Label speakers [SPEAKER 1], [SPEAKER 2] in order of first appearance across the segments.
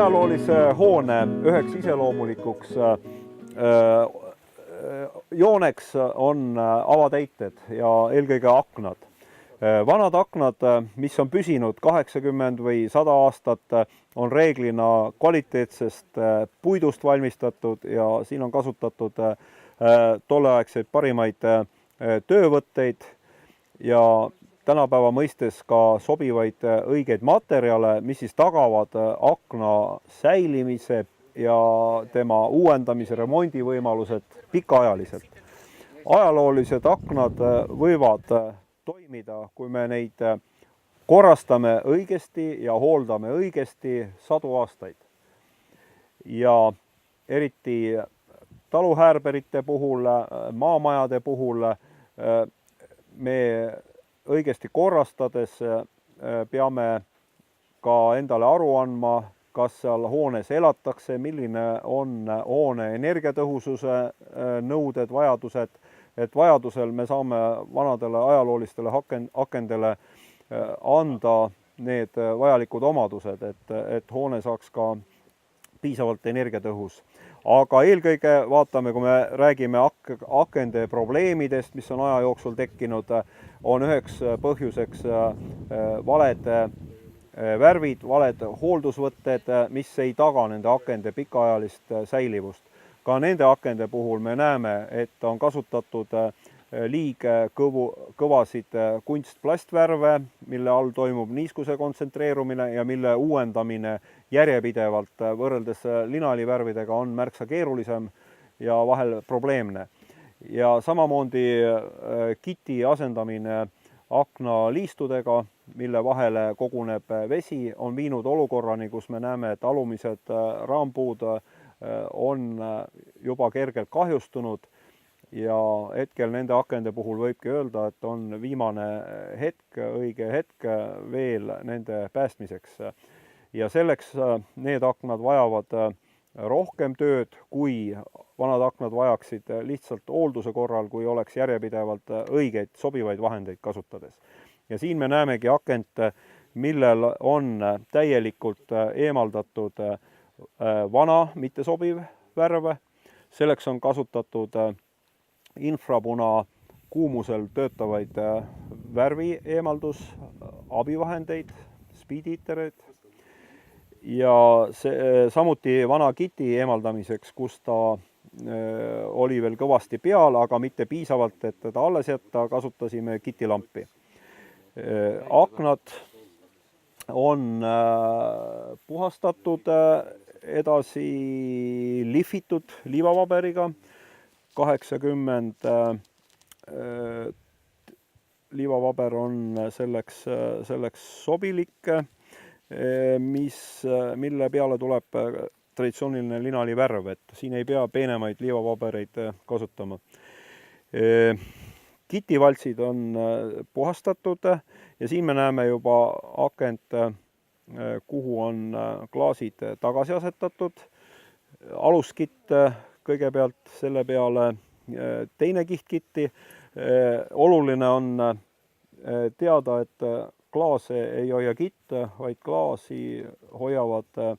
[SPEAKER 1] ajaloolise hoone üheks iseloomulikuks jooneks on avatäited ja eelkõige aknad. Vanad aknad, mis on püsinud 80 või 100 aastat, on reeglina kvaliteetsest puidust valmistatud ja siin on kasutatud tolleaegseid parimaid töövõtteid ja tänapäeva mõistes ka sobivaid õigeid materjale, mis siis tagavad akna säilimise ja tema uuendamise remondivõimalused pikaajaliselt. Ajaloolised aknad võivad toimida, kui me neid korrastame õigesti ja hooldame õigesti 100 aastaid. Ja eriti taluhäärberite puhul, maamajade puhul me õigesti korrastades peame ka endale aru andma, kas seal hoones elatakse, milline on hoone energiatõhususe nõuded, vajadused, et vajadusel me saame vanadele ajaloolistele akendele anda need vajalikud omadused, et hoone saaks ka piisavalt energiatõhus. Aga eelkõige vaatame, kui me räägime akende probleemidest, mis on aja jooksul tekkinud, on üheks põhjuseks valed värvid, valed hooldusvõtted, mis ei taga nende akende pikaajalist säilivust. Ka nende akende puhul me näeme, et on kasutatud kõvasid kunstplastvärve, mille all toimub niiskuse kontsentreerumine ja mille uuendamine järjepidevalt võrreldes linalivärvidega on märksa keerulisem ja vahel probleemne. Ja samamoodi kiti asendamine aknaliistudega, mille vahele koguneb vesi, on viinud olukorrani, kus me näeme, et alumised raampuud on juba kergelt kahjustunud ja hetkel nende akende puhul võibki öelda, et on viimane hetk, õige hetk veel nende päästmiseks. Ja selleks need aknad vajavad rohkem tööd, kui vanad aknad vajaksid lihtsalt hoolduse korral, kui oleks järjepidevalt õigeid sobivaid vahendeid kasutades. Ja siin me näemegi akent, millel on täielikult eemaldatud vana, mittesobiv värv. Selleks on kasutatud infrapuna kuumusel töötavaid värvi eemaldus, abivahendeid, speed-eatereid ja samuti vana kiti eemaldamiseks, kus ta oli veel kõvasti peal, aga mitte piisavalt, et teda alles jätta, kasutasime kitilampi. Aknad on puhastatud, edasi lihvitud liivapaberiga, 80 liivapaber on selleks sobilik, mille peale tuleb traditsiooniline linalivärv, et siin ei pea peenemaid liivapabereid kasutama. Kitivaltsid on puhastatud ja siin me näeme juba akent, kuhu on klaasid tagasi asetatud. Aluskitt kõigepealt, selle peale teine kiht kitti. Oluline on teada, et klaase ei hoia kitt, vaid klaasi hoiavad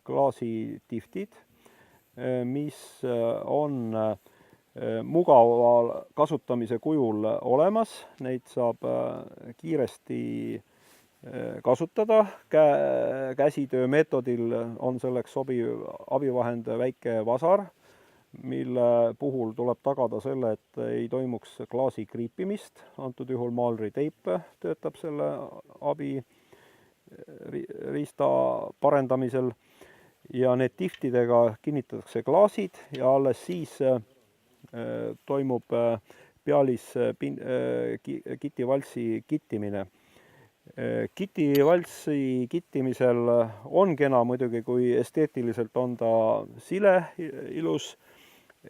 [SPEAKER 1] klaasitiftid, mis on mugava kasutamise kujul olemas. Neid saab kiiresti kasutada. Käsitöö meetodil on selleks sobiv abivahend väike vasar, mille puhul tuleb tagada selle, et ei toimuks klaasi kriipimist. Antud juhul maalriteip töötab selle abiriista parendamisel ja need tiftidega kinnitatakse klaasid ja alles siis toimub pealis kitivaltsi kittimine. Kitivaltsi kittimisel on kena muidugi, kui esteetiliselt on ta sile, ilus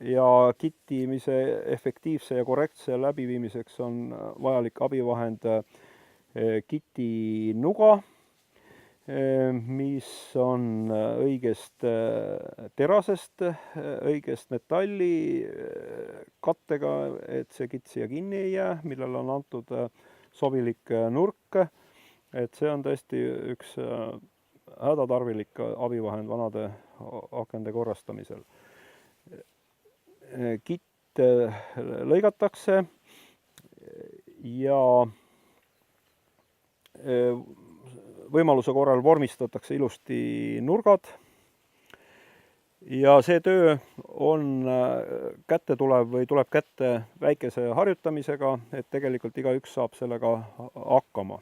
[SPEAKER 1] ja kittimise efektiivse ja korrektse läbiviimiseks on vajalik abivahend kitinuga, mis on õigest terasest, õigest metalli kattega, et see kitt siia kinni ei jää, millele on antud sobilik nurk. Et see on tõesti üks hädatarvilik abivahend vanade akende korrastamisel. Kitt lõigatakse ja võimaluse korral vormistatakse ilusti nurgad. Ja see töö on kätte tulev või tuleb kätte väikese harjutamisega, et tegelikult igaüks saab sellega hakkama.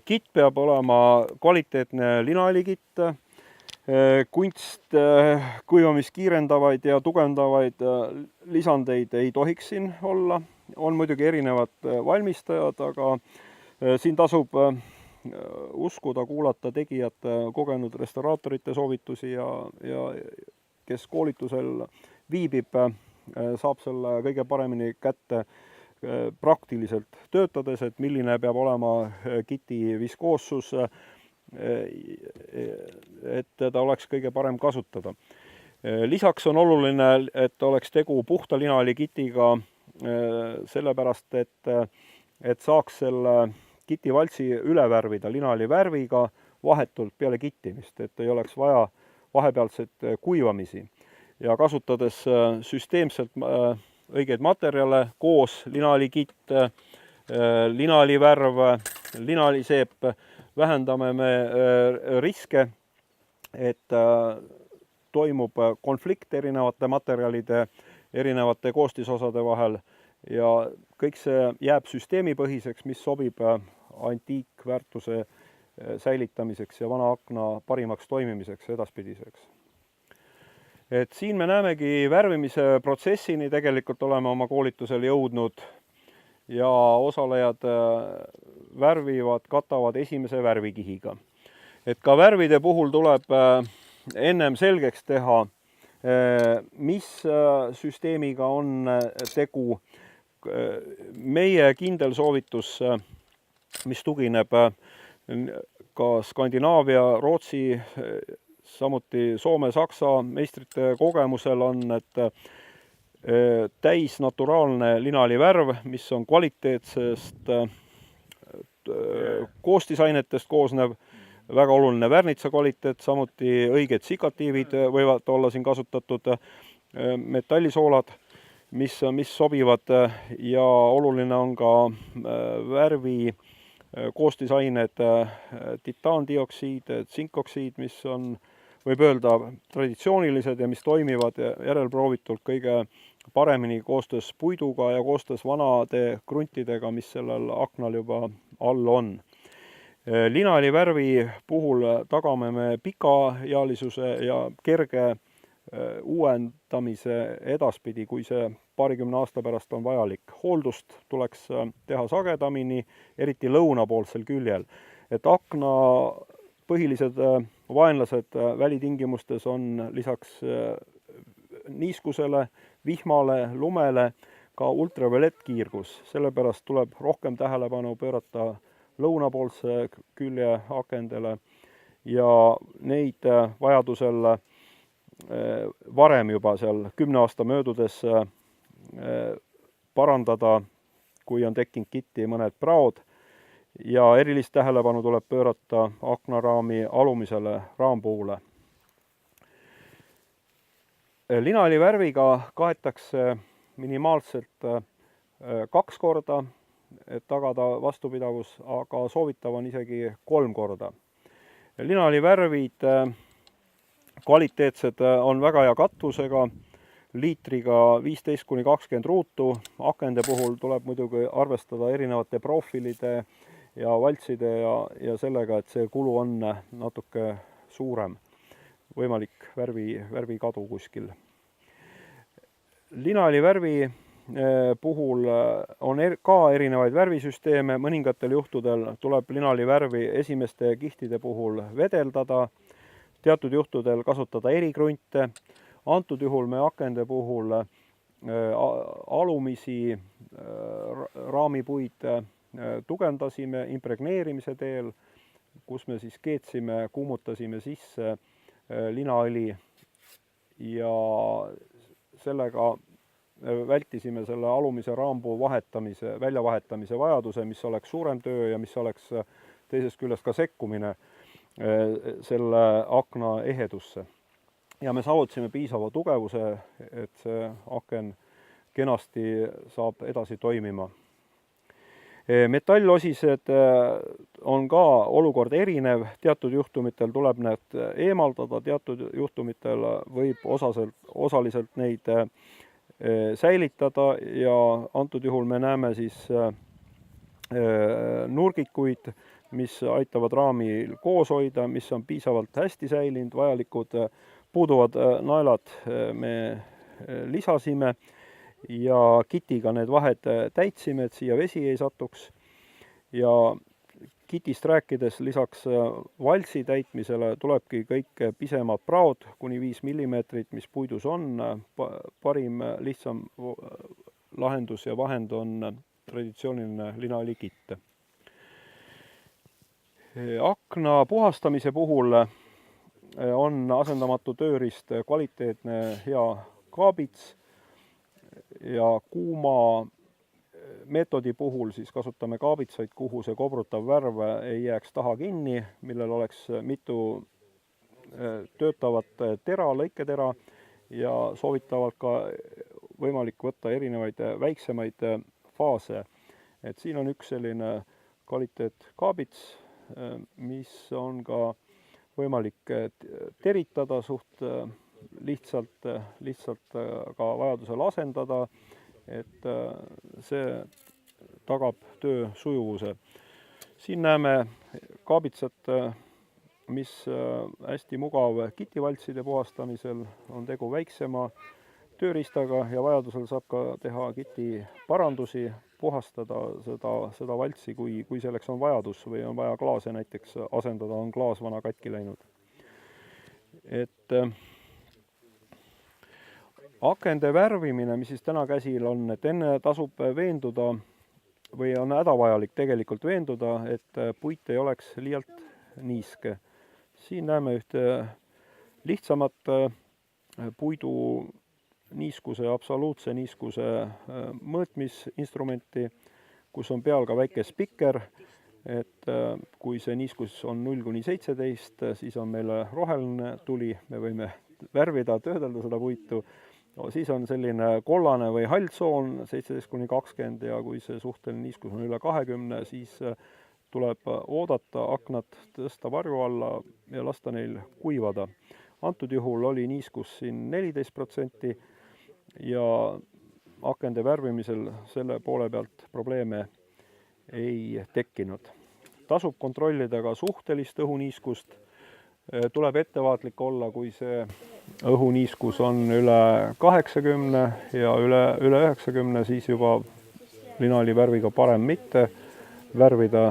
[SPEAKER 1] Kitt peab olema kvaliteetne linaõlikitt, kunst kuivamist kiirendavaid ja tugevdavaid lisandeid ei tohiks siin olla. On muidugi erinevad valmistajad, aga siin tasub uskuda, kuulata tegijate, kogenud restauraatorite soovitusi ja kes koolitusel viibib, saab selle kõige paremini kätte praktiliselt töötades, et milline peab olema kiti viskoossus, et teda oleks kõige parem kasutada. Lisaks on oluline, et oleks tegu puhta linaõlikitiga, sellepärast, et saaks selle kitivaltsi üle värvida linaõlivärviga vahetult peale kittimist, et ei oleks vaja vahepealset kuivamisi. Ja kasutades süsteemselt õigeid materjale koos linaõlikitt, linaõlivärv, linaõliseep, vähendame me riske, et toimub konflikt erinevate materjalide, erinevate koostisosade vahel ja kõik see jääb süsteemipõhiseks, mis sobib antiikväärtuse säilitamiseks ja vana akna parimaks toimimiseks edaspidiseks. Et siin me näemegi värvimise protsessini, tegelikult oleme oma koolitusel jõudnud ja osalejad värvivad, katavad esimese värvikihiga. Et ka värvide puhul tuleb ennem selgeks teha, mis süsteemiga on tegu. Meie kindel soovitus, mis tugineb ka Skandinaavia, Rootsi, samuti Soome, Saksa meistrite kogemusel on, et täis naturaalne linaõlivärv, mis on kvaliteetsest koostisainetest koosnev, väga oluline värnitsa kvaliteet, samuti õiged sikatiivid võivad olla siin kasutatud, metallisoolad, mis sobivad ja oluline on ka värvi koostisained, titaandioksiid, tsinkoksiid, mis on, võib öelda, traditsioonilised ja mis toimivad järelproovitult kõige paremini koostöös puiduga ja koostöös vanade kruntidega, mis sellel aknal juba all on. Linaõlivärvi puhul tagame me pikaealisuse ja kerge uuendamise edaspidi, kui see paarikümne aasta pärast on vajalik. Hooldust tuleks teha sagedamini, eriti lõunapoolsel küljel. Et akna põhilised vaenlased välitingimustes on lisaks niiskusele, vihmale, lumele ka ultraviolettkiirgus. Sellepärast tuleb rohkem tähelepanu pöörata lõunapoolse külje akendele ja neid vajadusel varem juba seal 10 aasta möödudes parandada, kui on tekkinud kitti mõned praod ja erilist tähelepanu tuleb pöörata aknaraami alumisele raampuule. Linaõlivärviga kaetakse minimaalselt 2 korda, et tagada vastupidavus, aga soovitav on isegi 3 korda. Linaõlivärvid kvaliteetsed on väga hea katvusega, liitriga 15–20 ruutu. Akende puhul tuleb muidugi arvestada erinevate profiilide ja valtside ja sellega, et see kulu on natuke suurem, võimalik värvi kadu kuskil. Linaõlivärvi puhul on ka erinevaid värvisüsteeme, mõningatel juhtudel tuleb linaõlivärvi esimeste kihtide puhul vedeldada, teatud juhtudel kasutada erikrunte. Antud juhul me akende puhul alumisi raamipuid tugevdasime impregneerimise teel, kus me siis keetsime, kuumutasime sisse linaõli ja sellega vältisime selle alumise raambuu väljavahetamise vajaduse, mis oleks suurem töö ja mis oleks teisest küljest ka sekkumine. selle akna ehedusse. Ja me saavutasime piisava tugevuse, et see aken kenasti saab edasi toimima. Metallosised on ka olukord erinev, teatud juhtumitel tuleb need eemaldada, teatud juhtumitel võib osaliselt neid säilitada ja antud juhul me näeme siis nurgikuid, mis aitavad raamil koos hoida, mis on piisavalt hästi säilinud, vajalikud puuduvad naelad me lisasime ja kitiga need vahed täitsime, et siia vesi ei satuks. Ja kitist rääkides lisaks valsi täitmisele tulebki kõik pisemad praod kuni 5 mm, mis puidus on. Parim lihtsam lahendus ja vahend on traditsiooniline linaõlikitt. Akna puhastamise puhul on asendamatu tööriist kvaliteetne hea kaabits ja kuuma meetodi puhul siis kasutame kaabitsaid, kuhu see kobrutav värv ei jääks taha kinni, millel oleks mitu töötavat tera, lõiketera ja soovitavalt ka võimalik võtta erinevaid väiksemaid faase. Et siin on üks selline kvaliteetkaabits, mis on ka võimalik teritada suht lihtsalt ka vajadusel asendada, et see tagab töö sujuvuse. Siin näeme kaabitsat, mis hästi mugav kitivaltside puhastamisel, on tegu väiksema tööriistaga ja vajadusel saab ka teha kiti parandusi, puhastada seda valtsi, kui selleks on vajadus või on vaja klaase näiteks asendada, on klaas vana katki läinud. Et akende värvimine, mis siis täna käsil on, et enne tasub veenduda või on hädavajalik tegelikult veenduda, et puit ei oleks liialt niiske. Siin näeme ühte lihtsamat puidu niiskuse, absoluutse niiskuse mõõtmisinstrumenti, kus on peal ka väike spikker, et kui see niiskus on 0–17, siis on meil roheline tuli, me võime värvida, töödelda seda puitu, siis on selline kollane või hall tsoon 17–20 ja kui see suhteline niiskus on üle 20, siis tuleb oodata, aknad tõsta varju alla ja lasta neil kuivada. Antud juhul oli niiskus siin 14% ja akende värvimisel selle poole pealt probleeme ei tekkinud. Tasub kontrollida ka suhtelist õhuniiskust. Tuleb ettevaatlik olla, kui see õhuniiskus on üle 80 ja üle 90, siis juba linaõlivärviga parem mitte värvida,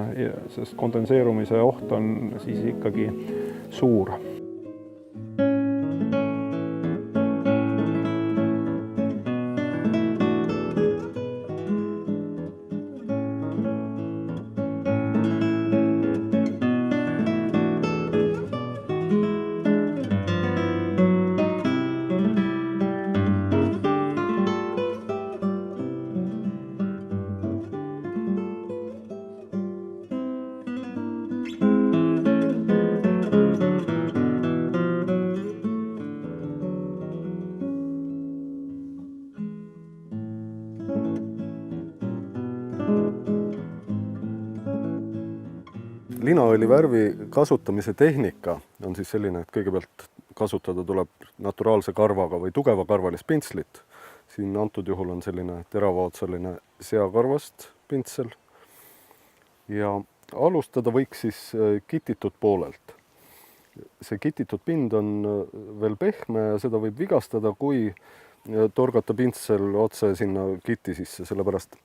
[SPEAKER 1] sest kondenseerumise oht on siis ikkagi suur.
[SPEAKER 2] Linaõlivärvi kasutamise tehnika on siis selline, et kõigepealt kasutada tuleb naturaalse karvaga või tugeva karvalist pintslit. Siin antud juhul on selline teravaotsaline seakarvast pintsel. Ja alustada võiks siis kititud poolelt. See kititud pind on veel pehme ja seda võib vigastada, kui torgata pintsel otse sinna kiti sisse, sellepärast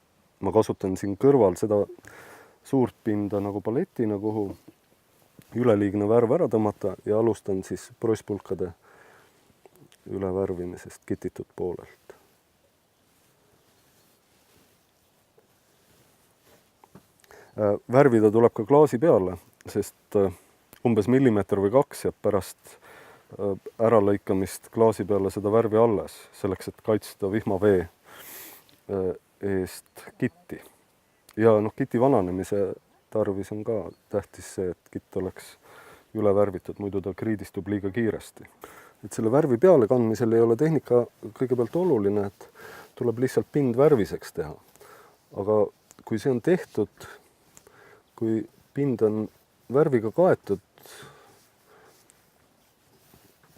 [SPEAKER 2] ma kasutan siin kõrval seda suurt pinda nagu paletina, kuhu üleliigne värv ära tõmmata ja alustan siis proisspulkade ülevärvimisest kititud poolelt. Värvida tuleb ka klaasi peale, sest umbes millimeeter või 2 jääb pärast äralõikamist klaasi peale seda värvi alles, selleks et kaitsta vihmavee eest kitti. Ja kiti vananemise tarvis on ka tähtis see, et kitt oleks üle värvitud, muidu ta kriidistub liiga kiiresti. Et selle värvi pealekandmisel ei ole tehnika kõigepealt oluline, et tuleb lihtsalt pind värviseks teha. Aga kui see on tehtud, kui pind on värviga kaetud,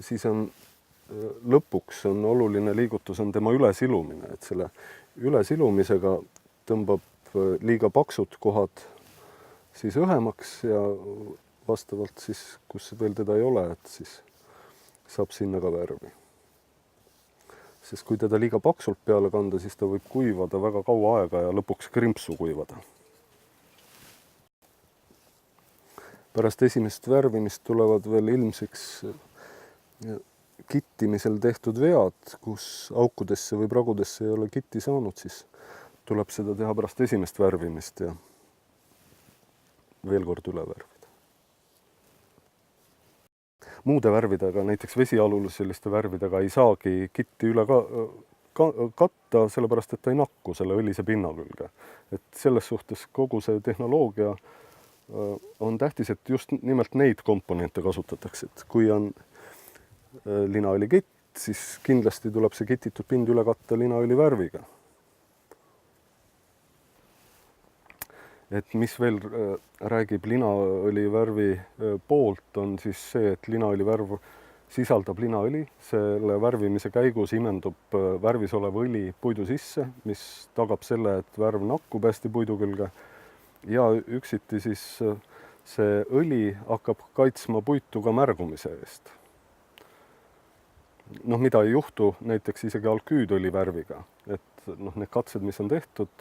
[SPEAKER 2] siis on lõpuks on oluline liigutus on tema ülesilumine, et selle ülesilumisega tõmbab liiga paksud kohad siis õhemaks ja vastavalt siis, kus veel teda ei ole, et siis saab sinna ka värvi. Sest kui teda liiga paksult peale kanda, siis ta võib kuivada väga kaua aega ja lõpuks krimpsu kuivada. Pärast esimest värvimist tulevad veel ilmsiks kittimisel tehtud vead, kus aukudesse või pragudesse ei ole kitti saanud, siis tuleb seda teha pärast esimest värvimist ja veel kord üle värvida. Muude värvidega, näiteks vesialuliseliste värvidega ei saagi kitti üle katta, sellepärast et ta ei nakku selle õlise pinna külge. Et selles suhtes kogu see tehnoloogia on tähtis, et just nimelt neid komponente kasutatakse. Et kui on linaõlikitt, siis kindlasti tuleb see kititud pind üle katta linaõli värviga. Et mis veel räägib linaõli värvi poolt, on siis see, et linaõli värv sisaldab linaõli. Selle värvimise käigus imendub värvis olev õli puidu sisse, mis tagab selle, et värv nakkub hästi puidu külge. Ja üksiti siis see õli hakkab kaitsma puitu ka märgumise eest. Mida ei juhtu näiteks isegi alküüdõli värviga. Et need katsed, mis on tehtud,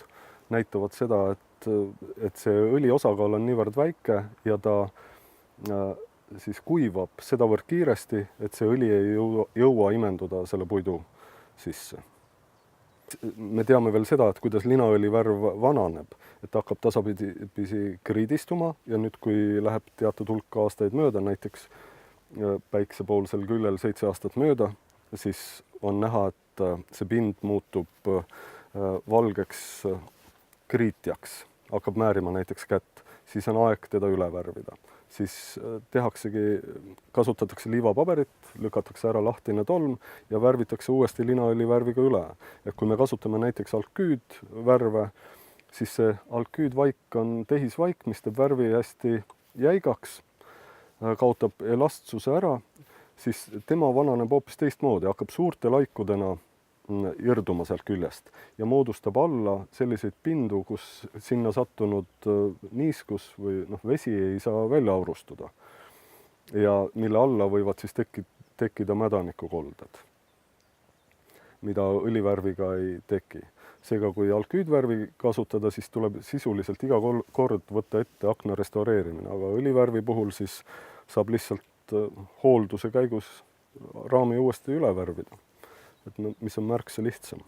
[SPEAKER 2] näitavad seda, et see õli osakaal on niivõrd väike ja ta siis kuivab sedavõrd kiiresti, et see õli ei jõua imenduda selle puidu sisse. Me teame veel seda, et kuidas linaõli värv vananeb, et hakkab tasapisi kriidistuma ja nüüd, kui läheb teatud hulk aastaid mööda, näiteks päiksepoolsel küljel 7 aastat mööda, siis on näha, et see pind muutub valgeks kriitjaks, hakkab määrima näiteks kätt, siis on aeg teda üle värvida. Siis kasutatakse liivapaberit, lükatakse ära lahtine tolm ja värvitakse uuesti linaõli värviga üle. Ja kui me kasutame näiteks alküüdvärve, siis see alküüdvaik on tehisvaik, mis teeb värvi hästi jäigaks, kaotab elastsuse ära, siis tema vananeb hoopis teistmoodi, hakkab suurte laikudena irduma sealt küljest ja moodustab alla selliseid pindu, kus sinna sattunud niiskus või vesi ei saa välja aurustuda ja mille alla võivad siis tekkida mädanikukolded, mida õlivärviga ei teki. Seega, kui alküüdvärvi kasutada, siis tuleb sisuliselt iga kord võtta ette akna restaureerimine, aga õlivärvi puhul siis saab lihtsalt hoolduse käigus raami uuesti üle värvida, mis on märksa lihtsam.